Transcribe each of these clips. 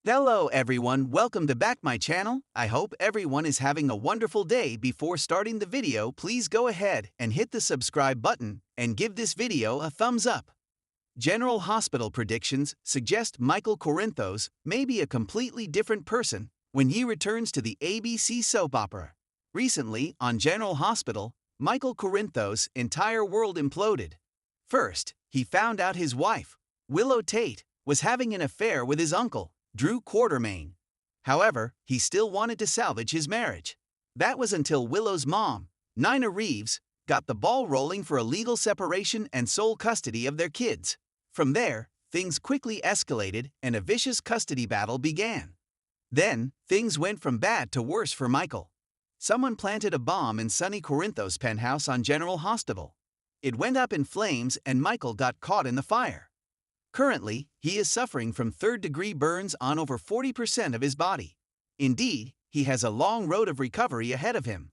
Hello everyone, welcome to back my channel. I hope everyone is having a wonderful day. Before starting the video, please go ahead and hit the subscribe button and give this video a thumbs up. General Hospital predictions suggest Michael Corinthos may be a completely different person when he returns to the ABC soap opera. Recently, on General Hospital, Michael Corinthos' entire world imploded. First, he found out his wife, Willow Tate, was having an affair with his uncle, Drew Quartermain. However, he still wanted to salvage his marriage. That was until Willow's mom, Nina Reeves, got the ball rolling for a legal separation and sole custody of their kids. From there, things quickly escalated and a vicious custody battle began. Then, things went from bad to worse for Michael. Someone planted a bomb in Sonny Corinthos' penthouse on General Hospital. It went up in flames and Michael got caught in the fire. Currently, he is suffering from third-degree burns on over 40% of his body. Indeed, he has a long road of recovery ahead of him.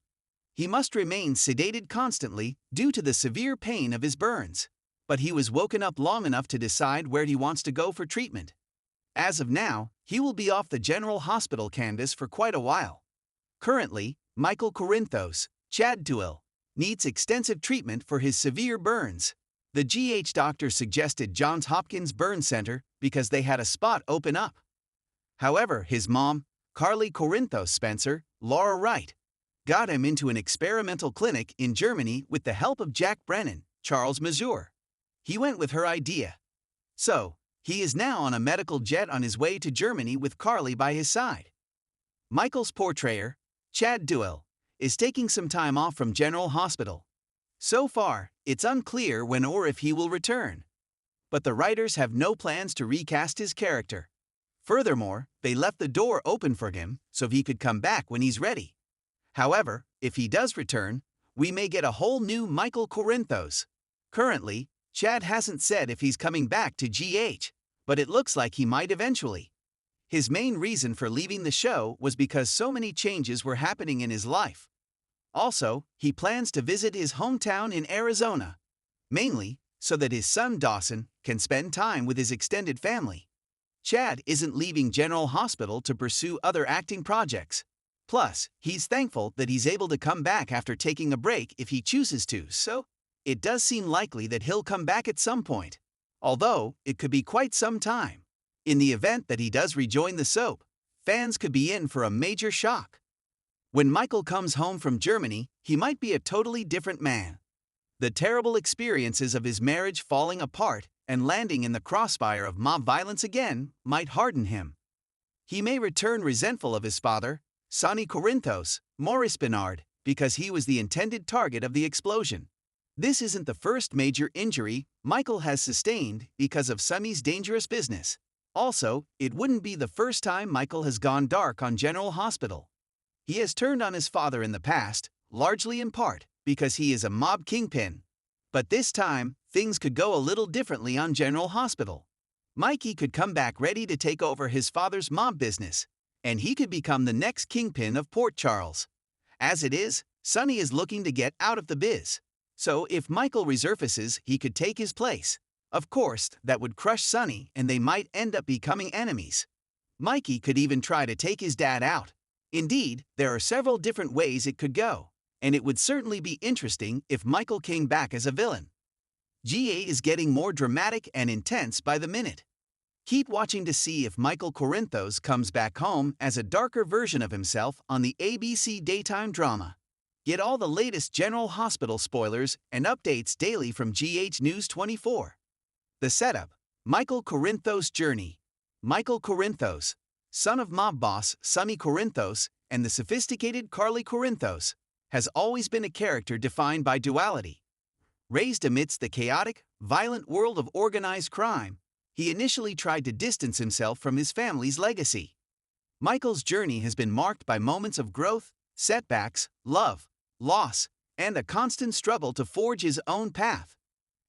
He must remain sedated constantly due to the severe pain of his burns. But he was woken up long enough to decide where he wants to go for treatment. As of now, he will be off the General Hospital canvas for quite a while. Currently, Michael Corinthos, Chad Duell, needs extensive treatment for his severe burns. The GH doctor suggested Johns Hopkins Burn Center because they had a spot open up. However, his mom, Carly Corinthos Spencer, Laura Wright, got him into an experimental clinic in Germany with the help of Jack Brennan, Charles Mazur. He went with her idea. So, he is now on a medical jet on his way to Germany with Carly by his side. Michael's portrayer, Chad Duell, is taking some time off from General Hospital. So far, it's unclear when or if he will return. But the writers have no plans to recast his character. Furthermore, they left the door open for him so he could come back when he's ready. However, if he does return, we may get a whole new Michael Corinthos. Currently, Chad hasn't said if he's coming back to GH, but it looks like he might eventually. His main reason for leaving the show was because so many changes were happening in his life. Also, he plans to visit his hometown in Arizona, mainly so that his son Dawson can spend time with his extended family. Chad isn't leaving General Hospital to pursue other acting projects. Plus, he's thankful that he's able to come back after taking a break if he chooses to, so it does seem likely that he'll come back at some point, although it could be quite some time. In the event that he does rejoin the soap, fans could be in for a major shock. When Michael comes home from Germany, he might be a totally different man. The terrible experiences of his marriage falling apart and landing in the crossfire of mob violence again might harden him. He may return resentful of his father, Sonny Corinthos, Maurice Bernard, because he was the intended target of the explosion. This isn't the first major injury Michael has sustained because of Sonny's dangerous business. Also, it wouldn't be the first time Michael has gone dark on General Hospital. He has turned on his father in the past, largely in part because he is a mob kingpin. But this time, things could go a little differently on General Hospital. Mikey could come back ready to take over his father's mob business, and he could become the next kingpin of Port Charles. As it is, Sonny is looking to get out of the biz. So if Michael resurfaces, he could take his place. Of course, that would crush Sonny and they might end up becoming enemies. Mikey could even try to take his dad out. Indeed, there are several different ways it could go, and it would certainly be interesting if Michael came back as a villain. GA is getting more dramatic and intense by the minute. Keep watching to see if Michael Corinthos comes back home as a darker version of himself on the ABC daytime drama. Get all the latest General Hospital spoilers and updates daily from GH News 24. The setup: Michael Corinthos' journey. Michael Corinthos, son of mob boss Sonny Corinthos and the sophisticated Carly Corinthos, has always been a character defined by duality. Raised amidst the chaotic, violent world of organized crime, he initially tried to distance himself from his family's legacy. Michael's journey has been marked by moments of growth, setbacks, love, loss, and a constant struggle to forge his own path.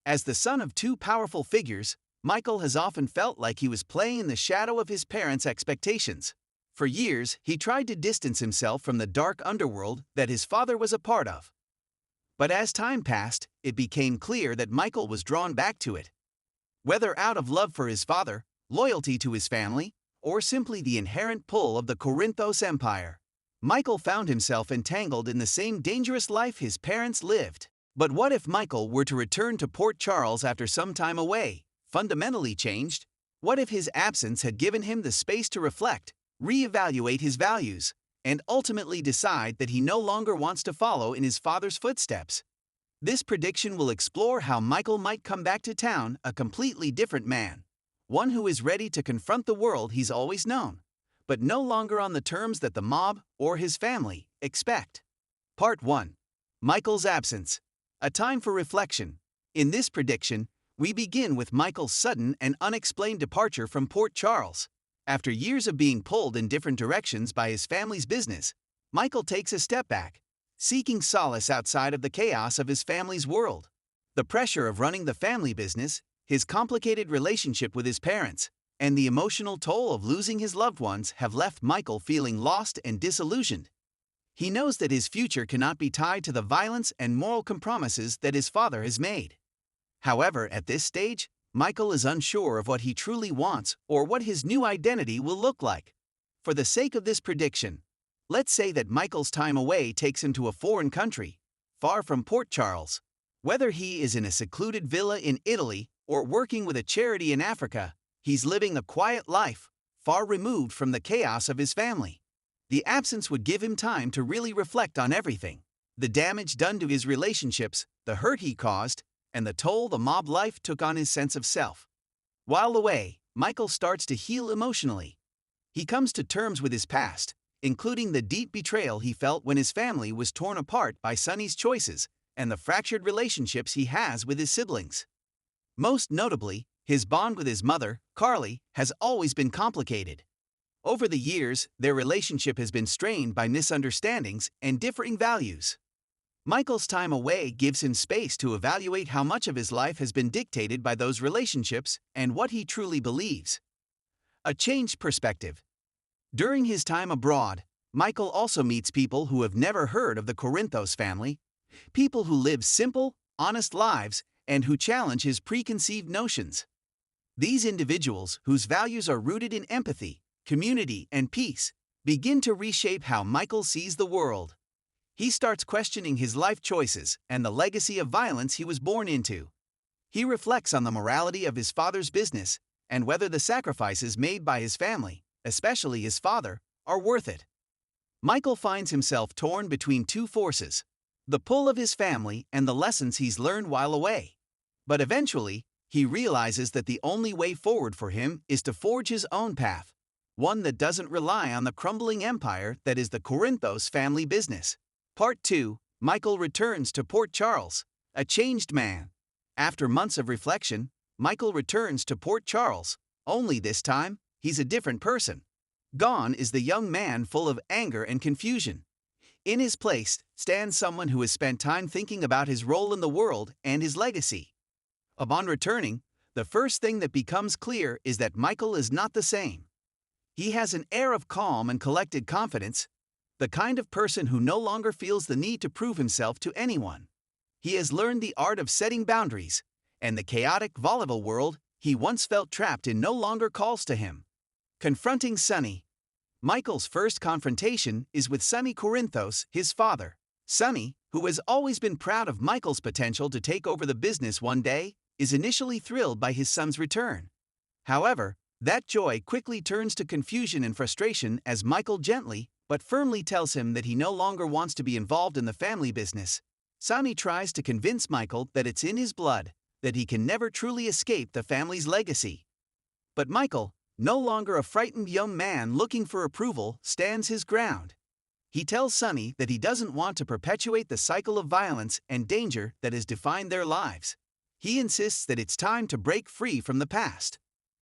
As the son of two powerful figures, Michael has often felt like he was playing in the shadow of his parents' expectations. For years, he tried to distance himself from the dark underworld that his father was a part of. But as time passed, it became clear that Michael was drawn back to it. Whether out of love for his father, loyalty to his family, or simply the inherent pull of the Corinthos Empire. Michael found himself entangled in the same dangerous life his parents lived. But what if Michael were to return to Port Charles after some time away, fundamentally changed? What if his absence had given him the space to reflect, reevaluate his values, and ultimately decide that he no longer wants to follow in his father's footsteps? This prediction will explore how Michael might come back to town a completely different man, one who is ready to confront the world he's always known, but no longer on the terms that the mob or his family expect. Part 1. Michael's absence. A time for reflection. In this prediction, we begin with Michael's sudden and unexplained departure from Port Charles. After years of being pulled in different directions by his family's business, Michael takes a step back, seeking solace outside of the chaos of his family's world. The pressure of running the family business, his complicated relationship with his parents, and the emotional toll of losing his loved ones have left Michael feeling lost and disillusioned. He knows that his future cannot be tied to the violence and moral compromises that his father has made. However, at this stage, Michael is unsure of what he truly wants or what his new identity will look like. For the sake of this prediction, let's say that Michael's time away takes him to a foreign country, far from Port Charles. Whether he is in a secluded villa in Italy or working with a charity in Africa, he's living a quiet life, far removed from the chaos of his family. The absence would give him time to really reflect on everything: the damage done to his relationships, the hurt he caused, and the toll the mob life took on his sense of self. While away, Michael starts to heal emotionally. He comes to terms with his past, including the deep betrayal he felt when his family was torn apart by Sonny's choices and the fractured relationships he has with his siblings. Most notably, his bond with his mother, Carly, has always been complicated. Over the years, their relationship has been strained by misunderstandings and differing values. Michael's time away gives him space to evaluate how much of his life has been dictated by those relationships and what he truly believes. A changed perspective. During his time abroad, Michael also meets people who have never heard of the Corinthos family, people who live simple, honest lives and who challenge his preconceived notions. These individuals, whose values are rooted in empathy, community, and peace, begin to reshape how Michael sees the world. He starts questioning his life choices and the legacy of violence he was born into. He reflects on the morality of his father's business and whether the sacrifices made by his family, especially his father, are worth it. Michael finds himself torn between two forces: the pull of his family and the lessons he's learned while away. But eventually, he realizes that the only way forward for him is to forge his own path, one that doesn't rely on the crumbling empire that is the Corinthos family business. Part 2. Michael returns to Port Charles, a changed man. After months of reflection, Michael returns to Port Charles, only this time, he's a different person. Gone is the young man full of anger and confusion. In his place stands someone who has spent time thinking about his role in the world and his legacy. Upon returning, the first thing that becomes clear is that Michael is not the same. He has an air of calm and collected confidence, the kind of person who no longer feels the need to prove himself to anyone. He has learned the art of setting boundaries, and the chaotic, volatile world he once felt trapped in no longer calls to him. Confronting Sonny. Michael's first confrontation is with Sonny Corinthos, his father. Sonny, who has always been proud of Michael's potential to take over the business one day, is initially thrilled by his son's return. However, that joy quickly turns to confusion and frustration as Michael gently but firmly tells him that he no longer wants to be involved in the family business. Sonny tries to convince Michael that it's in his blood, that he can never truly escape the family's legacy. But Michael, no longer a frightened young man looking for approval, stands his ground. He tells Sonny that he doesn't want to perpetuate the cycle of violence and danger that has defined their lives. He insists that it's time to break free from the past.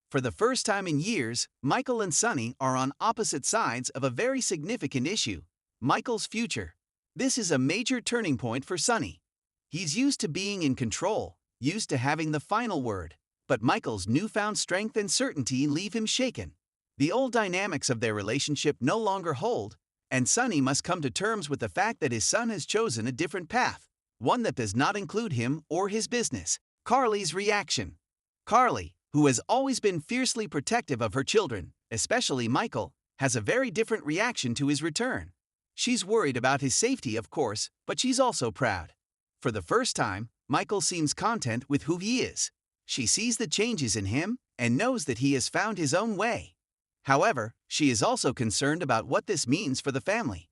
For the first time in years, Michael and Sonny are on opposite sides of a very significant issue: Michael's future. This is a major turning point for Sonny. He's used to being in control, used to having the final word, but Michael's newfound strength and certainty leave him shaken. The old dynamics of their relationship no longer hold, and Sonny must come to terms with the fact that his son has chosen a different path, one that does not include him or his business. Carly's reaction. Carly, who has always been fiercely protective of her children, especially Michael, has a very different reaction to his return. She's worried about his safety, of course, but she's also proud. For the first time, Michael seems content with who he is. She sees the changes in him and knows that he has found his own way. However, she is also concerned about what this means for the family.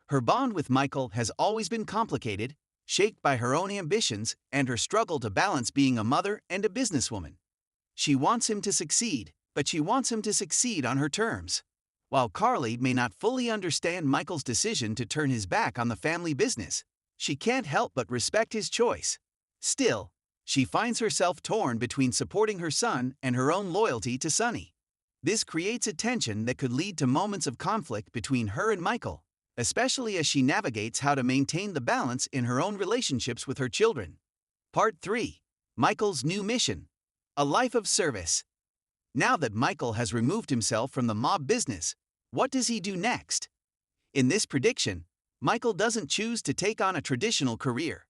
Her bond with Michael has always been complicated, shaped by her own ambitions and her struggle to balance being a mother and a businesswoman. She wants him to succeed, but she wants him to succeed on her terms. While Carly may not fully understand Michael's decision to turn his back on the family business, she can't help but respect his choice. Still, she finds herself torn between supporting her son and her own loyalty to Sonny. This creates a tension that could lead to moments of conflict between her and Michael, especially as she navigates how to maintain the balance in her own relationships with her children. Part 3. Michael's New Mission. A Life of Service. Now that Michael has removed himself from the mob business, what does he do next? In this prediction, Michael doesn't choose to take on a traditional career.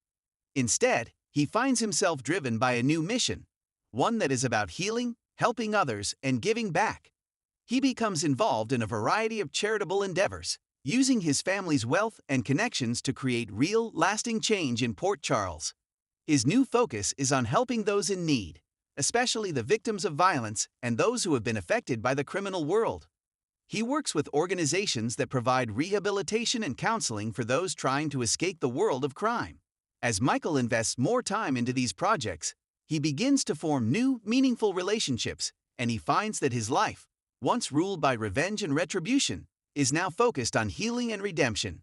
Instead, he finds himself driven by a new mission, one that is about healing, helping others, and giving back. He becomes involved in a variety of charitable endeavors, using his family's wealth and connections to create real, lasting change in Port Charles. His new focus is on helping those in need, especially the victims of violence and those who have been affected by the criminal world. He works with organizations that provide rehabilitation and counseling for those trying to escape the world of crime. As Michael invests more time into these projects, he begins to form new, meaningful relationships, and he finds that his life, once ruled by revenge and retribution, is now focused on healing and redemption.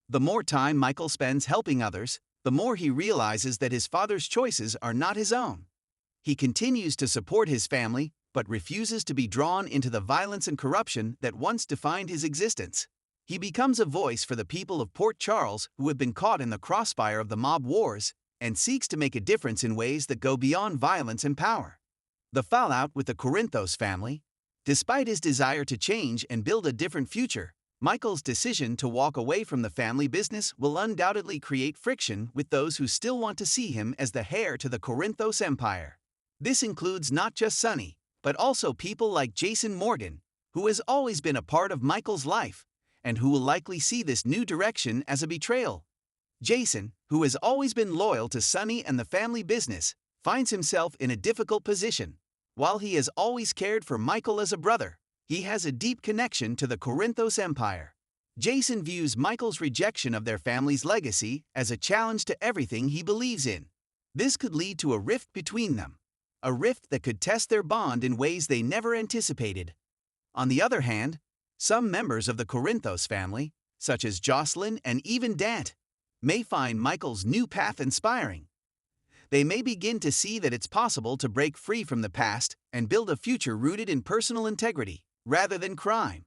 The more time Michael spends helping others, the more he realizes that his father's choices are not his own. He continues to support his family, but refuses to be drawn into the violence and corruption that once defined his existence. He becomes a voice for the people of Port Charles who have been caught in the crossfire of the mob wars, and seeks to make a difference in ways that go beyond violence and power. The fallout with the Corinthos family. Despite his desire to change and build a different future, Michael's decision to walk away from the family business will undoubtedly create friction with those who still want to see him as the heir to the Corinthos empire. This includes not just Sonny, but also people like Jason Morgan, who has always been a part of Michael's life, and who will likely see this new direction as a betrayal. Jason, who has always been loyal to Sonny and the family business, finds himself in a difficult position. While he has always cared for Michael as a brother, he has a deep connection to the Corinthos empire. Jason views Michael's rejection of their family's legacy as a challenge to everything he believes in. This could lead to a rift between them, a rift that could test their bond in ways they never anticipated. On the other hand, some members of the Corinthos family, such as Jocelyn and even Dant, may find Michael's new path inspiring. They may begin to see that it's possible to break free from the past and build a future rooted in personal integrity, rather than crime.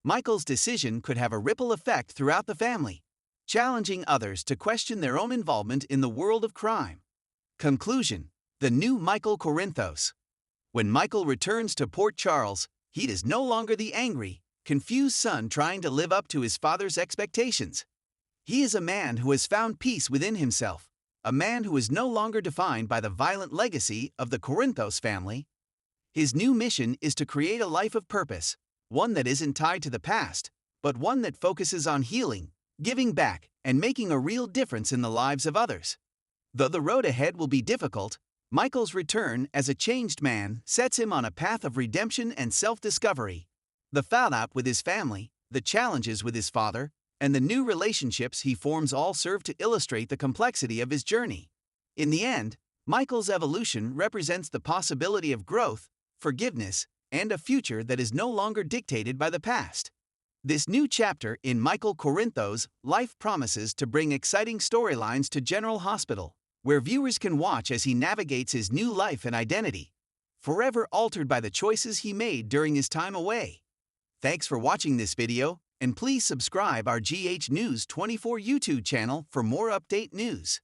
Michael's decision could have a ripple effect throughout the family, challenging others to question their own involvement in the world of crime. Conclusion: the new Michael Corinthos. When Michael returns to Port Charles, he is no longer the angry, confused son trying to live up to his father's expectations. He is a man who has found peace within himself, a man who is no longer defined by the violent legacy of the Corinthos family. His new mission is to create a life of purpose, one that isn't tied to the past, but one that focuses on healing, giving back, and making a real difference in the lives of others. Though the road ahead will be difficult, Michael's return as a changed man sets him on a path of redemption and self-discovery. The fallout with his family, the challenges with his father, and the new relationships he forms all serve to illustrate the complexity of his journey. In the end, Michael's evolution represents the possibility of growth, forgiveness, and a future that is no longer dictated by the past. This new chapter in Michael Corinthos' life promises to bring exciting storylines to General Hospital, where viewers can watch as he navigates his new life and identity, forever altered by the choices he made during his time away. Thanks for watching this video, and please subscribe our GH News 24 YouTube channel for more update news.